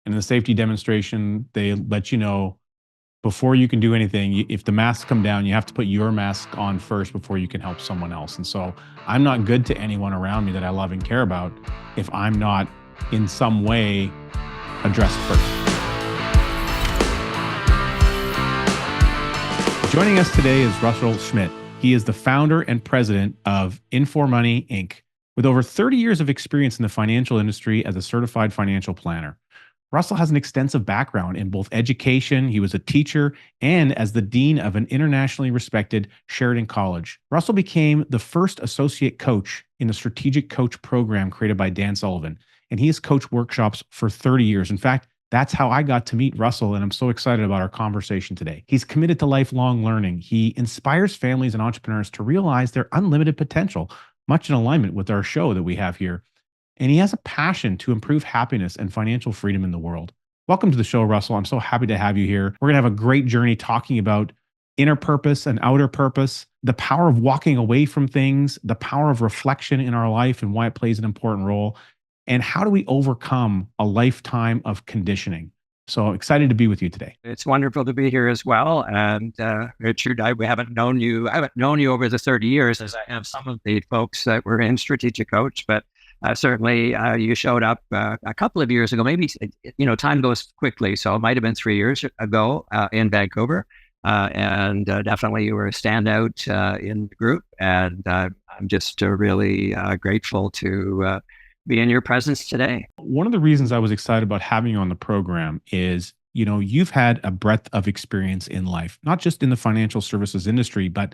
And in the safety demonstration, they let you know before you can do anything, if the masks come down, you have to put your mask on first before you can help someone else. And so I'm not good to anyone around me that I love and care about if I'm not in some way addressed first. Joining us today is Russell Schmidt. He is the founder and president of In4Money, Inc., with over 30 years of experience in the financial industry as a certified financial planner. Russell has an extensive background in both education. He was a teacher and as the dean of an internationally respected Sheridan College. Russell became the first associate coach in the strategic coach program created by Dan Sullivan, and he has coached workshops for 30 years. In fact, that's how I got to meet Russell, and I'm so excited about our conversation today. He's committed to lifelong learning. He inspires families and entrepreneurs to realize their unlimited potential, much in alignment with our show that we have here. And he has a passion to improve happiness and financial freedom in the world. Welcome to the show, Russell. I'm so happy to have you here. We're going to have a great journey talking about inner purpose and outer purpose, the power of walking away from things, the power of reflection in our life and why it plays an important role, and how do we overcome a lifetime of conditioning. So excited to be with you today. It's wonderful to be here as I haven't known you over the 30 years as I have some of the folks that were in Strategic Coach, but certainly you showed up a couple of years ago, maybe, time goes quickly. So it might've been 3 years ago in Vancouver. And definitely you were a standout in the group. And I'm just really grateful to be in your presence today. One of the reasons I was excited about having you on the program is, you've had a breadth of experience in life, not just in the financial services industry, but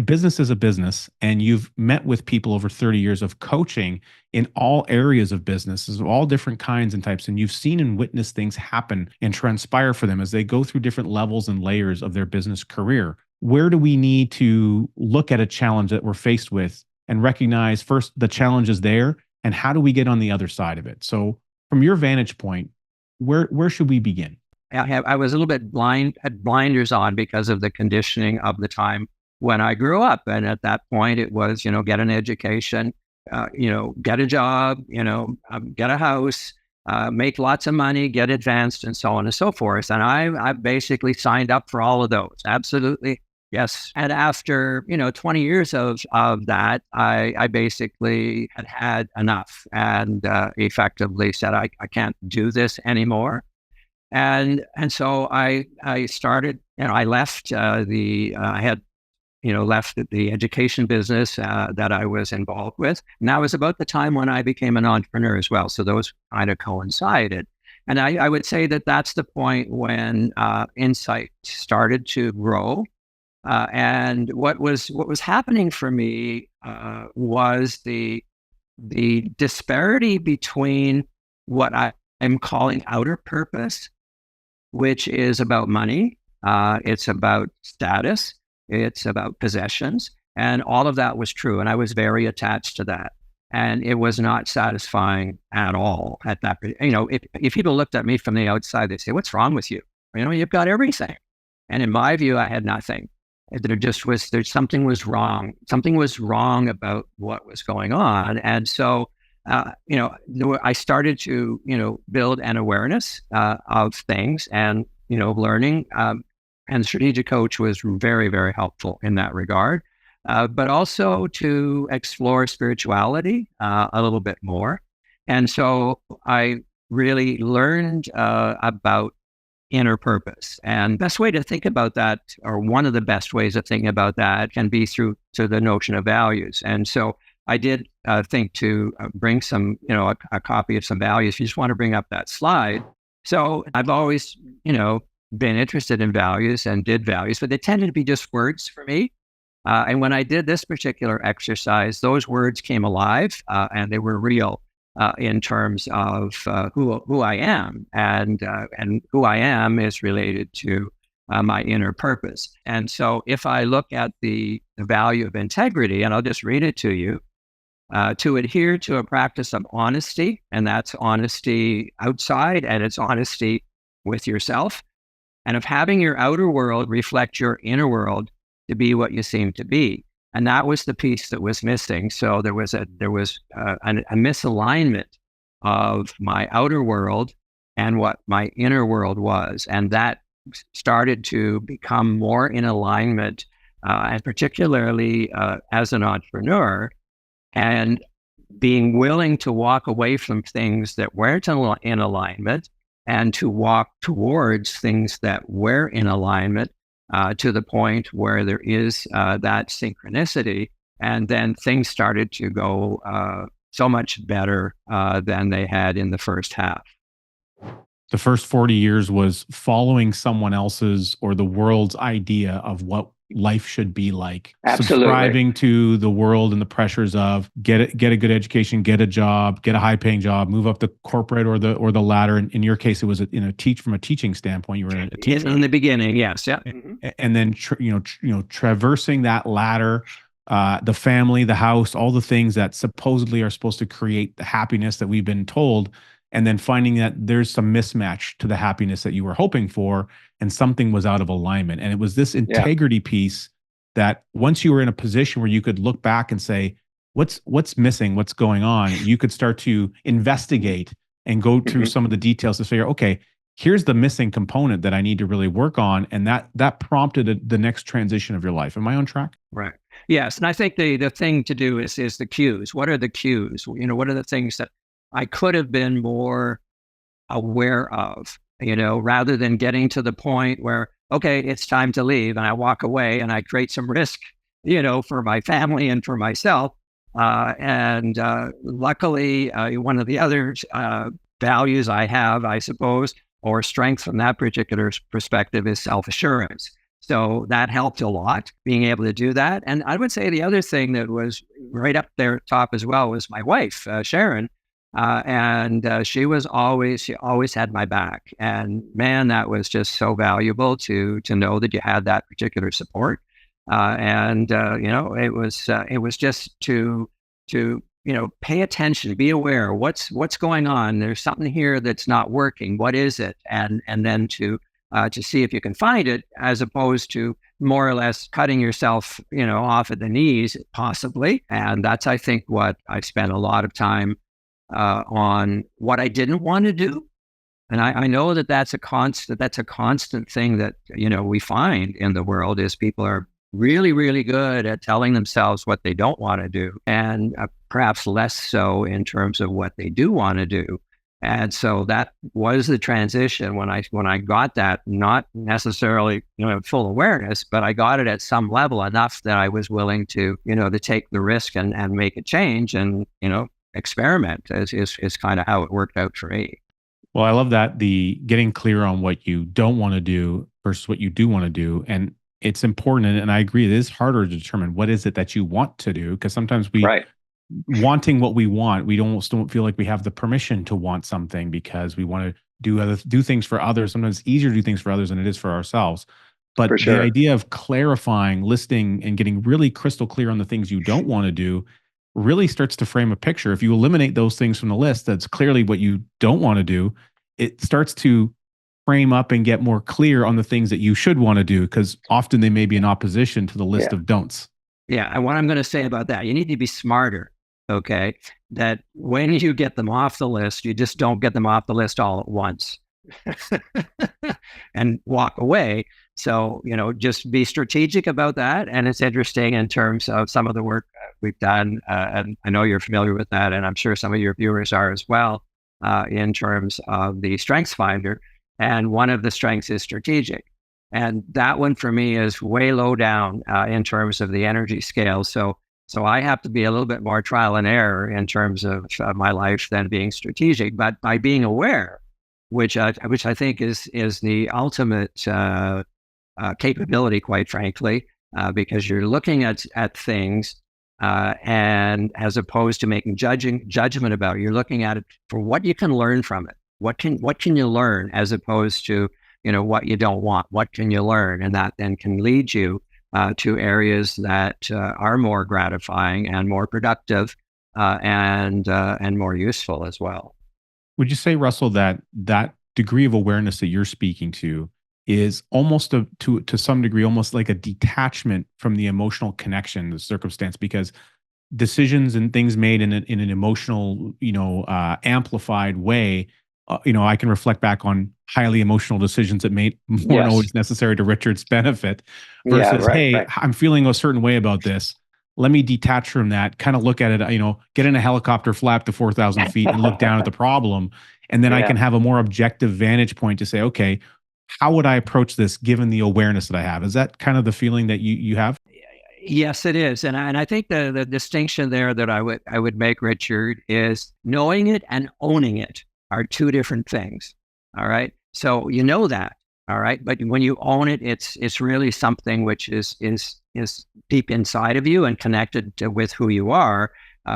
business is a business, and you've met with people over 30 years of coaching in all areas of businesses of all different kinds and types. And you've seen and witnessed things happen and transpire for them as they go through different levels and layers of their business career. Where do we need to look at a challenge that we're faced with and recognize first the challenge is there, and how do we get on the other side of it? So from your vantage point, where should we begin? I was a little bit had blinders on because of the conditioning of the time when I grew up. And at that point it was, get an education, get a job, get a house, make lots of money, get advanced, and so on and so forth. And I basically signed up for all of those. Absolutely. Yes. And after, 20 years of that, I basically had enough and effectively said, I can't do this anymore. And so I started, I left I had left the education business that I was involved with. And that was about the time when I became an entrepreneur as well. So those kind of coincided. And I would say that that's the point when insight started to grow. And what was happening for me was the disparity between what I'm calling outer purpose, which is about money. It's about status. It's about possessions, and all of that was true. And I was very attached to that. And it was not satisfying at all at that. If people looked at me from the outside, they'd say, "What's wrong with you? You've got everything." And in my view, I had nothing. Something was wrong. Something was wrong about what was going on. And so, I started to, build an awareness of things and, learning. And Strategic Coach was very, very helpful in that regard, but also to explore spirituality a little bit more. And so I really learned about inner purpose. And the best way to think about that, or one of the best ways of thinking about that, can be through the notion of values. And so I did think to bring some, a copy of some values. You just want to bring up that slide. So I've always, been interested in values and did values, but they tended to be just words for me. And when I did this particular exercise, those words came alive and they were real in terms of who I am, and who I am is related to my inner purpose. And so if I look at the value of integrity, and I'll just read it to you, to adhere to a practice of honesty, and that's honesty outside and it's honesty with yourself, and of having your outer world reflect your inner world to be what you seem to be. And that was the piece that was missing. So there was a misalignment of my outer world and what my inner world was. And that started to become more in alignment, and particularly as an entrepreneur, and being willing to walk away from things that weren't in alignment and to walk towards things that were in alignment, to the point where there is that synchronicity. And then things started to go so much better than they had in the first half. The first 40 years was following someone else's or the world's idea of what life should be like. Absolutely. Subscribing to the world and the pressures of get a good education, get a job, get a high paying job, move up the corporate or the ladder. And in your case, it was from a teaching standpoint. You were a teacher in the beginning, yes, yeah. And then traversing that ladder, the family, the house, all the things that supposedly are supposed to create the happiness that we've been told, and then finding that there's some mismatch to the happiness that you were hoping for, and something was out of alignment. And it was this integrity piece that once you were in a position where you could look back and say, what's missing, what's going on, you could start to investigate and go through some of the details to figure, okay, here's the missing component that I need to really work on. And that prompted the next transition of your life. Am I on track? Right. Yes. And I think the thing to do is the cues. What are the cues? What are the things that I could have been more aware of, rather than getting to the point where, okay, it's time to leave, and I walk away and I create some risk, for my family and for myself. And luckily, one of the other values I have, I suppose, or strength from that particular perspective, is self-assurance. So that helped a lot, being able to do that. And I would say the other thing that was right up there top as well was my wife, Sharon. She always had my back, and man, that was just so valuable to know that you had that particular support. It was just to pay attention, be aware, what's going on. There's something here that's not working. What is it? And then to see if you can find it, as opposed to more or less cutting yourself, off at the knees, possibly. And that's, I think, what I spent a lot of time on what I didn't want to do. And I know that's a constant thing that, we find in the world, is people are really, really good at telling themselves what they don't want to do, and perhaps less so in terms of what they do want to do. And so that was the transition when I got that, not necessarily, full awareness, but I got it at some level enough that I was willing to, to take the risk and make a change and, experiment is kind of how it worked out for me. Well, I love that, the getting clear on what you don't want to do versus what you do want to do. And it's important. And I agree, it is harder to determine what is it that you want to do, because sometimes wanting what we want, we don't feel like we have the permission to want something because we want to do things for others. Sometimes it's easier to do things for others than it is for ourselves. But the idea of clarifying, listing, and getting really crystal clear on the things you don't want to do really starts to frame a picture. If you eliminate those things from the list, that's clearly what you don't want to do. It starts to frame up and get more clear on the things that you should want to do, because often they may be in opposition to the list of don'ts. Yeah. And what I'm going to say about that, you need to be smarter. Okay. That when you get them off the list, you just don't get them off the list all at once and walk away. So, just be strategic about that. And it's interesting in terms of some of the work we've done. And I know you're familiar with that, and I'm sure some of your viewers are as well, in terms of the Strengths Finder. And one of the strengths is strategic. And that one for me is way low down in terms of the energy scale. So I have to be a little bit more trial and error in terms of my life than being strategic. But by being aware, which I think is the ultimate capability, quite frankly, because you're looking at things, and as opposed to making judgment about it, you're looking at it for what you can learn from it. What can you learn, as opposed to what you don't want? What can you learn? And that then can lead you to areas that are more gratifying and more productive, and more useful as well. Would you say, Russell, that degree of awareness that you're speaking to is almost to some degree, almost like a detachment from the emotional connection, the circumstance, because decisions and things made in an emotional, amplified way I can reflect back on highly emotional decisions that weren't Yes. always necessary to Richard's benefit Yeah. versus, Right. hey, Right. I'm feeling a certain way about this. Let me detach from that, kind of look at it, get in a helicopter flap to 4,000 feet and look down at the problem. And then I Yeah. can have a more objective vantage point to say, okay, how would I approach this given the awareness that I have? Is that kind of the feeling that you have? Yes, it is, and I think the distinction there that I would make, Richard, is knowing it and owning it are two different things. All right, so you know that, all right, but when you own it, it's really something which is deep inside of you and connected with who you are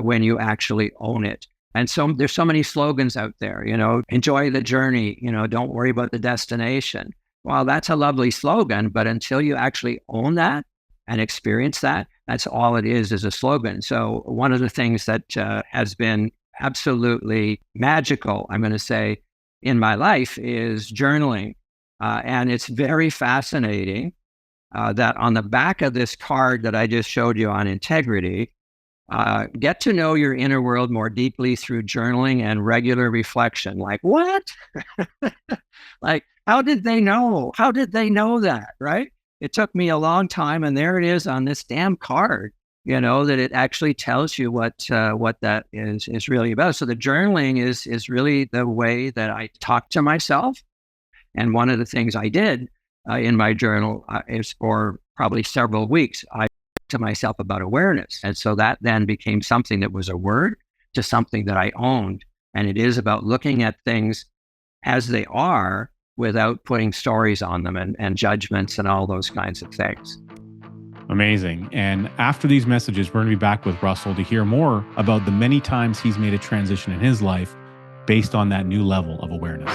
when you actually own it. And so there's so many slogans out there, enjoy the journey, don't worry about the destination. Well, that's a lovely slogan, but until you actually own that and experience that, that's all it is a slogan. So one of the things that has been absolutely magical, I'm going to say, in my life is journaling. And it's very fascinating that on the back of this card that I just showed you on integrity, get to know your inner world more deeply through journaling and regular reflection. Like, what? Like, how did they know? How did they know that? Right? It took me a long time, and there it is on this damn card. That it actually tells you what that is really about. So the journaling is really the way that I talk to myself. And one of the things I did in my journal is for probably several weeks, I talked to myself about awareness. And so that then became something that was a word to something that I owned. And it is about looking at things as they are without putting stories on them and judgments and all those kinds of things. Amazing. And after these messages, we're going to be back with Russell to hear more about the many times he's made a transition in his life based on that new level of awareness.